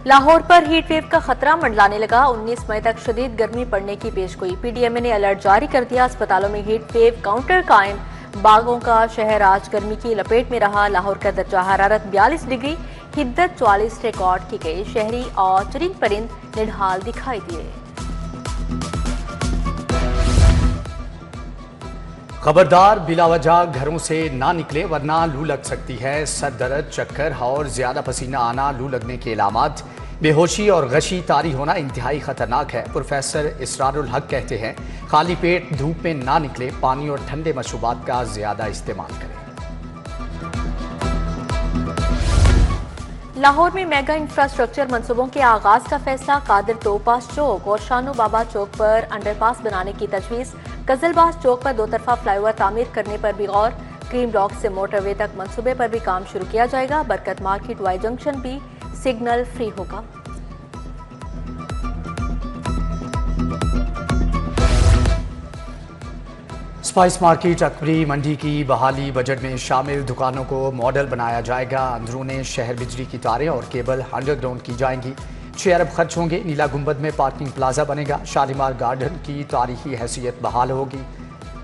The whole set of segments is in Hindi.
लाहौर पर हीट वेव का खतरा मंडलाने लगा। 19 मई तक शदीद गर्मी पड़ने की पेशगोई। पीडीएमए ने अलर्ट जारी कर दिया। अस्पतालों में हीट वेव काउंटर कायम। बागों का शहर आज गर्मी की लपेट में रहा। लाहौर का दर्जा हरारत 42 डिग्री, हिद्दत 44 रिकॉर्ड की गई। शहरी और चरिंद परिंद निढाल दिखाई दिए। खबरदार, बिलावजह घरों से ना निकले वरना लू लग सकती है। सर दर्द, चक्कर और ज्यादा पसीना आना लू लगने के इलामात। बेहोशी और गशी तारी होना इंतहाई खतरनाक है। प्रोफेसर इसरारुल हक कहते हैं, खाली पेट धूप में ना निकले, पानी और ठंडे मशरूबात का ज्यादा इस्तेमाल करें। लाहौर में मेगा इंफ्रास्ट्रक्चर मंसूबों के आगाज का फैसला। कादिर टोपास चौक और शानू बाबा चौक पर अंडरपास बनाने की तजवीज़। गजलबाज चौक पर 2 तरफा फ्लाईओवर तामीर करने पर भी गौर। क्रीम ब्लॉक से मोटरवे तक मंसूबे पर भी काम शुरू किया जाएगा। बरकत मार्केट वाई जंक्शन भी सिग्नल फ्री होगा। स्पाइस मार्केट अकबरी मंडी की बहाली बजट में शामिल। दुकानों को मॉडल बनाया जाएगा। अंदरूने शहर बिजली की तारें और केबल अंडरग्राउंड की जाएंगी। 6 अरब खर्च होंगे। नीला गुंबद में पार्किंग प्लाजा बनेगा। शालीमार गार्डन की तारीखी हैसियत बहाल होगी।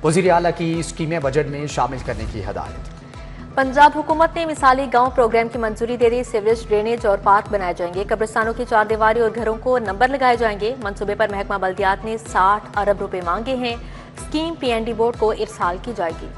वज़ीर आला की स्कीमें बजट में शामिल करने की हदायत। पंजाब हुकूमत ने मिसाली गांव प्रोग्राम की मंजूरी दे दी। सीवरेज, ड्रेनेज और पार्क बनाए जाएंगे। कब्रिस्तानों की 4 दीवारी और घरों को नंबर लगाए जाएंगे। मंसूबे पर महकमा बल्दियात ने 60 अरब रुपए मांगे हैं। स्कीम पीएनडी बोर्ड को इरसाल की जाएगी।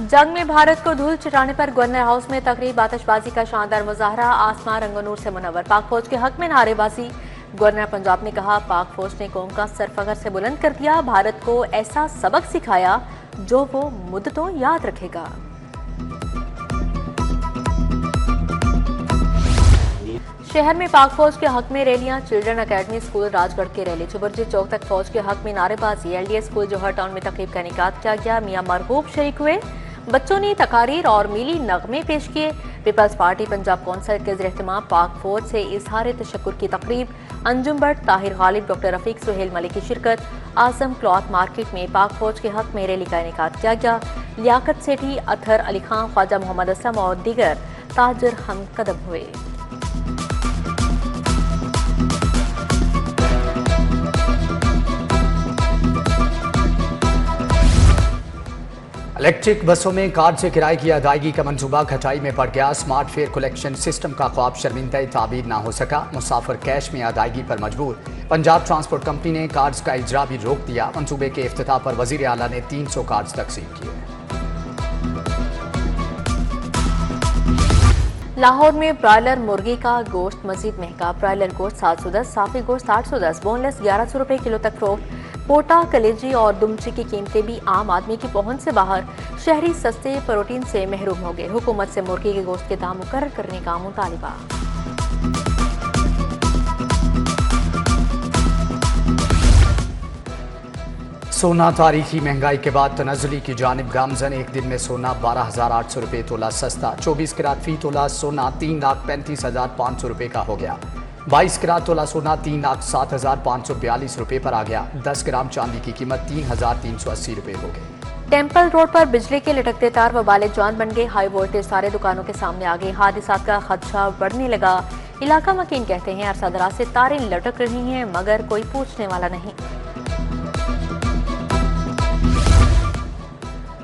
जंग में भारत को धूल चटाने पर गवर्नर हाउस में तकरीब। आतिशबाजी का शानदार मुजाहरा। आसमान रंगनूर से मुनव्वर। पाक फौज के हक में नारेबाजी। गवर्नर पंजाब ने कहा, पाक फौज ने कौम का सर फख्र से बुलंद कर दिया। भारत को ऐसा सबक सिखाया जो वो मुद्दतों याद रखेगा। शहर में पाक फौज के हक में रैलियां। चिल्ड्रन अकेडमी स्कूल राजगढ़ के रैली। चुबरजी चौक तक फौज के हक में नारेबाजी। एलडीए स्कूल जौहर टाउन में तकरीब का इनेकाद किया गया। मियां मरगूब शरीक हुए। बच्चों ने तकारीर और मिली नगमे पेश किए। पीपल्स पार्टी पंजाब कौंसिल के ज़ेर-ए-एहतमाम पाक फौज से इजहार तशक्कुर की तकरीब। अंजुम भट्ट, ताहिर गालिब, डॉक्टर रफीक, सुहेल मलिक की शिरकत। आजम क्लॉथ मार्केट में पाक फौज के हक में रैली का इनेकाद किया गया। लियाकत सेठी, अतहर अली खान, ख्वाजा मोहम्मद असलम और दीगर ताजर हम कदम हुए। इलेक्ट्रिक बसों में कार्ड से किराए की अदायगी का मंसूबा घटाई में पड़ गया। स्मार्ट फेयर कलेक्शन सिस्टम का ख्वाब शर्मिंदा ताबीर ना हो सका। मुसाफिर कैश में अदायगी पर मजबूर। पंजाब ट्रांसपोर्ट कंपनी ने कार्ड्स का इजरा भी रोक दिया। मंसूबे के इफ्तिताह पर वजीर आला ने 300 कार्ड्स तकसीम किए। लाहौर में ब्रायलर मुर्गी का गोश्त मजीद महंगा। ब्रायलर गोश्त 710, साफी गोश्त 810, बोनलेस 1100 रुपए किलो तक फरोख्त। पोटा, कलेजी और दुमची की कीमतें भी आम आदमी की पहुंच से बाहर। शहरी सस्ते प्रोटीन से महरूम हो गए। हुकूमत से मुर्गी के गोश्त के दाम मुकर्रर करने का मुतालिबा। सोना तारीखी महंगाई के बाद तनज़्ज़ुली की जानिब गामजन। एक दिन में सोना 12,800 रुपये तोला सस्ता। 24 कैरेट फी तोला सोना 3,35,500 रुपये का हो गया। 22 कैरेट तोला सोना 3,07,542 रुपये पर आ गया। 10 ग्राम चांदी की कीमत 3,380 रुपये हो गई। टेम्पल रोड पर बिजली के लटकते तार वबाले जान बन गए। हाई वोल्टेज सारे दुकानों के सामने आ गए। हादसात का खदशा बढ़ने लगा। इलाका मकीन कहते हैं अरसा दराज से तारें लटक रही हैं मगर कोई पूछने वाला नहीं।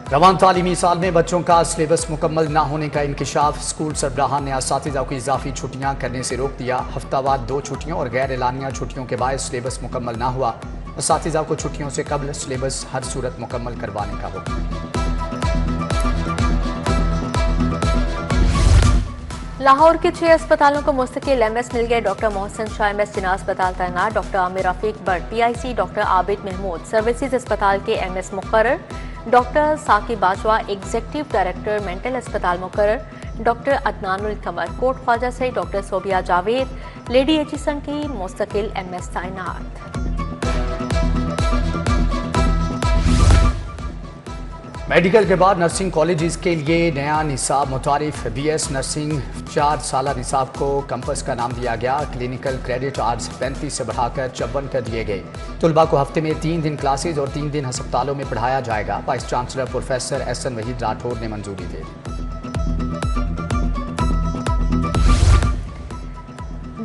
रवान तालीमी साल में बच्चों का सिलेबस मुकम्मल न होने का इंकिशाफ। स्कूल सरबराहान ने असातिज़ा को इजाफी छुट्टियां करने से रोक दिया। हफ्तावार 2 छुट्टियों और गैर एलानिया छुट्टियों के बायस सिलेबस मुकम्मल न हुआ। असातिज़ा को छुट्टियों से कबल सिलेबस हर सूरत मुकम्मल करवाने का होगा। लाहौर के 6 अस्पतालों को मुस्तकिल एमएस मिल गए। डॉक्टर मोहसिन शाह एमएस जिना अस्पताल तैनात। Doctor Aamir Rafiq Bhatt PIC. Doctor Abid Mahmood services अस्पताल के एमएस मुकर्रर। Doctor Saqib Bajwa executive director mental अस्पताल मुकर्रर। डॉक्टर अदनानुल कमर कोट ख्वाजा से। Doctor Sobia Javed lady Aitchison की मुस्तकिल एमएस तैनात। मेडिकल के बाद नर्सिंग कॉलेजेस के लिए नया निसाब मुतारिफ। बीएस नर्सिंग 4 साला निसाब को कैंपस का नाम दिया गया। क्लिनिकल क्रेडिट आवर्स 35 से बढ़ाकर 54 कर दिए गए। तलबा को हफ्ते में 3 दिन क्लासेज और 3 दिन अस्पतालों में पढ़ाया जाएगा। Vice chancellor professor SN Waheed Rathore ने मंजूरी दे दी।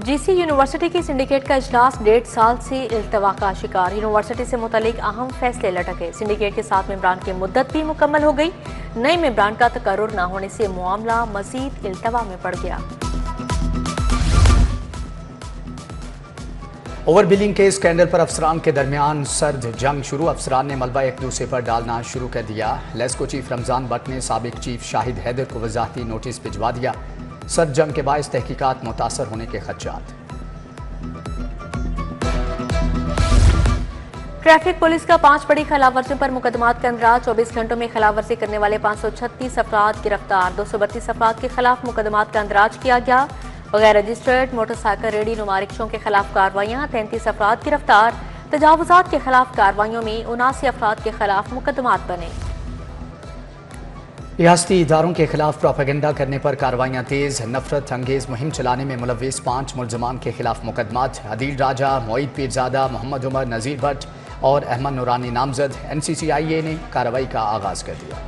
जीसी यूनिवर्सिटी की सिंडिकेट का इजलास 1.5 साल से इल्तवा का शिकार। यूनिवर्सिटी से मुतालिक अहम फैसले लटके। सिंडिकेट के 7 मेंबरान की मुद्दत भी मुकम्मल हो गई। नए मेंबरान का तकर्रुर न होने से मामला मजीद इल्तवा में पड़ गया। ओवर बिलिंग के स्कैंडल पर अफसरान के दरमियान सर्द जंग शुरू। अफसरान ने मलबा एक दूसरे पर डालना शुरू कर दिया। लेस्को चीफ रमजान भट्ट ने साबिक चीफ शाहिद हैदर को वजाहती नोटिस भिजवा दिया। सर्द जंग के बायस तहकीकात मुतासर होने के खदशात। ट्रैफिक पुलिस का 5 बड़ी खिलाफवर्जियों पर मुकदमात का इंदराज। 24 घंटों में खिलाफवर्जी करने वाले 536 अफराद गिरफ्तार। 232 अफराद के खिलाफ मुकदमात का इंदराज किया गया। गैर रजिस्टर्ड मोटरसाइकिल रेडी नुमा रिक्शों के खिलाफ कार्रवाइयां। 33 अफराद गिरफ्तार। तजावुजात के खिलाफ कार्रवाइयों में 79 अफराद के खिलाफ मुकदमात बने। रियासती इदारों के खिलाफ प्रोपेगेंडा करने पर कार्रवाइयां तेज। नफरत अंगेज मुहिम चलाने में मुलव्विस 5 मुलजमान के खिलाफ मुकदमात। अदील राजा, मोईद पीरजादा, मोहम्मद उमर, नजीर भट्ट और अहमद नूरानी नामजद। NCCIA ने कार्रवाई का आगाज कर दिया।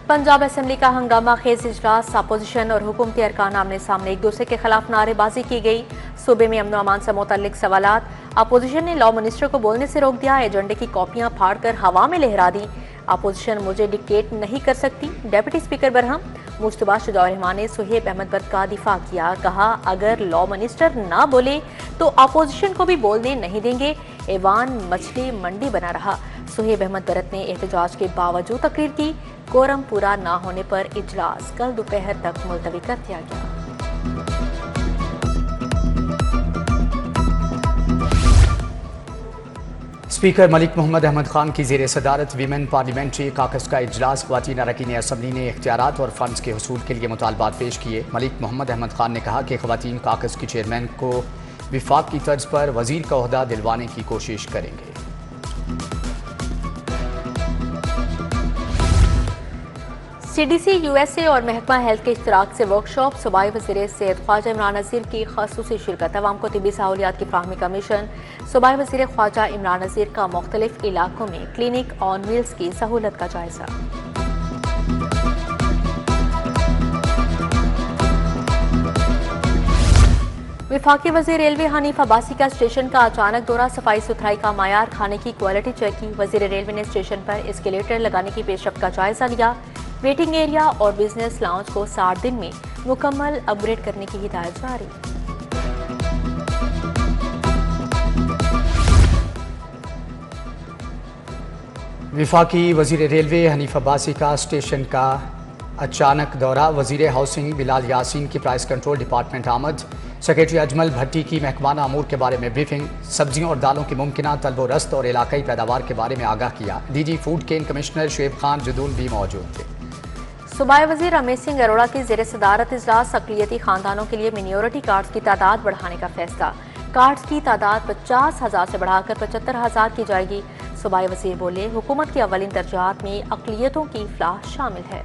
पंजाब असेंबली का हंगामा खेज इजलास। अपोजिशन और हुकूमती अरकान आमने सामने एक दूसरे के खिलाफ नारेबाजी की गई। सूबे में अमन अमान से मुतल्लिक सवालात। अपोजिशन ने लॉ मिनिस्टर को बोलने से रोक दिया। एजेंडे की कॉपियां फाड़कर हवा में लहरा दी। अपोजिशन मुझे डिक्टेट नहीं कर सकती। डेप्यूटी स्पीकर बरहम मुश्तबा शुजाउर रहमान ने सुहेब अहमद बट का दिफा किया। कहा अगर लॉ मिनिस्टर ना बोले तो अपोजिशन को भी बोलने नहीं देंगे। ऐवान मछली मंडी बना रहा। सुहेब अहमद बरत ने एहतजाज के बावजूद तकरीर की। कोरम पूरा ना होने पर इजलास कल दोपहर तक मुलतवी कर दिया गया। स्पीकर मलिक मोहम्मद अहमद खान की ज़ेर सदारत वीमेन पार्लियामेंट्री काकस का इजलास। ख्वातीन अरकान असम्बली ने इख्तियारात और फंड्स के हसूल के लिए मुतालबात पेश किए। मलिक मोहम्मद अहमद खान ने कहा कि ख्वातीन काकस की चेयरमैन को विफाक की तर्ज पर वजीर का ओहदा दिलवाने की कोशिश करेंगे। CDC USA और महकमा हेल्थ के इश्तराक से वर्कशॉप। सूबाई वज़ीर सेहत ख्वाजा इमरान नज़ीर की ख़ासूसी शिरकत। अवाम को तिब्बी सहूलियात की फ़राहमी का मिशन। सूबाई वज़ीर ख्वाजा इमरान नज़ीर का मुख्तलिफ इलाकों में क्लिनिक ऑन व्हील्स की सहूलत का जायजा। वफाकी वज़ीर रेलवे हनीफ अब्बासी का स्टेशन का अचानक दौरा। सफाई सुथराई का मायार, खाने की क्वालिटी चेक की। वज़ीर रेलवे ने स्टेशन पर एस्केलेटर लगाने की पेशरफ्त का जायजा लिया। वेटिंग एरिया और बिजनेस लाउंज को 60 दिन में मुकम्मल अपग्रेड करने की हिदायत जारी। वफाकी वज़ीर रेलवे हनीफ अब्बासी का स्टेशन का अचानक दौरा। वज़ीर हाउसिंग बिलाल यासीन की प्राइस कंट्रोल डिपार्टमेंट आमद। सेक्रेटरी अजमल भट्टी की महकमाना अमूर के बारे में ब्रीफिंग। सब्जियों और दालों की मुमकिना तलब व रस्त और इलाकाई पैदावार के बारे में आगाह किया। DG फूड के कमिश्नर शुएब खान जदून भी मौजूद थे। सूबाई वज़ीर रमेश सिंह अरोड़ा की ज़ेर सदारत इजलास। अक़लियती खानदानों के लिए मिनियोरिटी कार्ड्स की तादाद बढ़ाने का फैसला। कार्ड्स की तादाद 50,000 से बढ़ाकर 75,000 की जाएगी। सूबाई वज़ीर बोले हुकूमत की अव्वलीन तरजीहात में अक़लियतों की इफ़लाह शामिल है।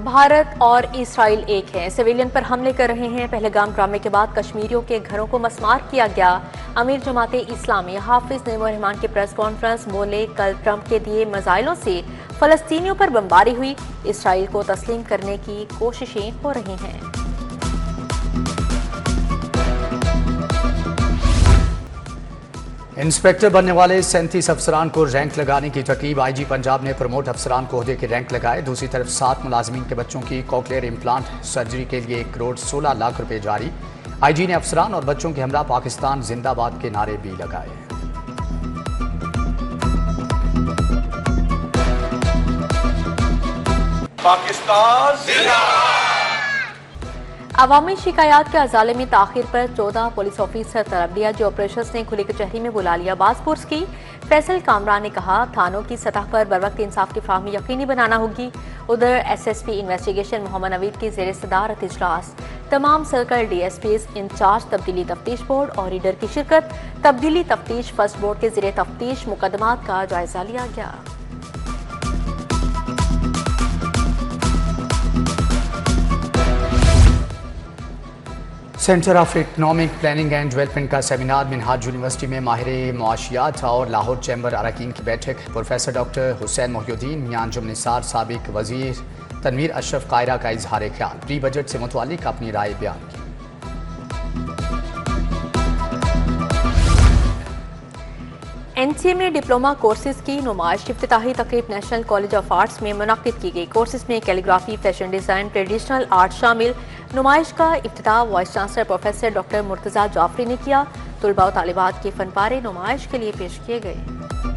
भारत और इसराइल एक हैं। सिविलियन पर हमले कर रहे हैं। पहलगाम ड्रामे के बाद कश्मीरियों के घरों को मस्मार किया गया। अमीर जमाते इस्लामी हाफिज नईमुर रहमान की प्रेस कॉन्फ्रेंस। बोले कल ट्रंप के दिए मिसाइलों से फलस्तीनियों पर बमबारी हुई। इसराइल को तस्लीम करने की कोशिशें हो रही हैं। इंस्पेक्टर बनने वाले 37 अफसरान को रैंक लगाने की तरकीब। IG पंजाब ने प्रमोट अफसरान को ओहदे के रैंक लगाए। दूसरी तरफ 7 मुलाजमीन के बच्चों की कॉकलियर इम्प्लांट सर्जरी के लिए 1 करोड़ 16 लाख रुपए जारी। IG ने अफसरान और बच्चों के हमरा पाकिस्तान जिंदाबाद के नारे भी लगाए। पाकिस्तान जिंदाबाद। अवामी शिकायत के अजाले में ताखिर पर 14 पुलिस ऑफिसर तलब लिया। जो ऑपरेशंस ने खुली कचहरी में बुला लिया बासपुर्स की। फैसल कामरान ने कहा थानों की सतह पर बरवक्त इंसाफ की फराहमी यकीनी बनाना होगी। उधर SSP इन्वेस्टिगेशन मोहम्मद नवीद की ज़ेर सदारत इजलास। तमाम सर्कल DSPs इंचार्ज तब्दीली तफ्तीश बोर्ड और रीडर की शिरकत। तब्दीली तफ्तीश फर्स्ट बोर्ड के ज़रिए तफ्तीश मुकदमात का जायजा लिया गया। Centre of economic planning and development का सेमिनार मिनहाज यूनिवर्सिटी में माहिर मुआशियात और लाहौर चैम्बर अरकान की बैठक। प्रोफेसर डॉक्टर हुसैन मोहिउद्दीन, मियां अंजुम निसार, साबिक वजीर तनवीर अशरफ कायरा का इजहार ख्याल। प्री बजट से मुतालिक अपनी राय बयान की। NCA में डिप्लोमा कोर्सेज की नुमाइश। इफ्तिताही तकरीब नेशनल कॉलेज ऑफ आर्ट्स में मुनक्किद की गई। कोर्सेज में calligraphy, fashion design, traditional art शामिल। नुमाइश का इफ्तिताह vice chancellor professor doctor Murtaza Jafri ने किया। तुलबा और तालिबात के फनपारे नुमाइश के लिए पेश किए गए।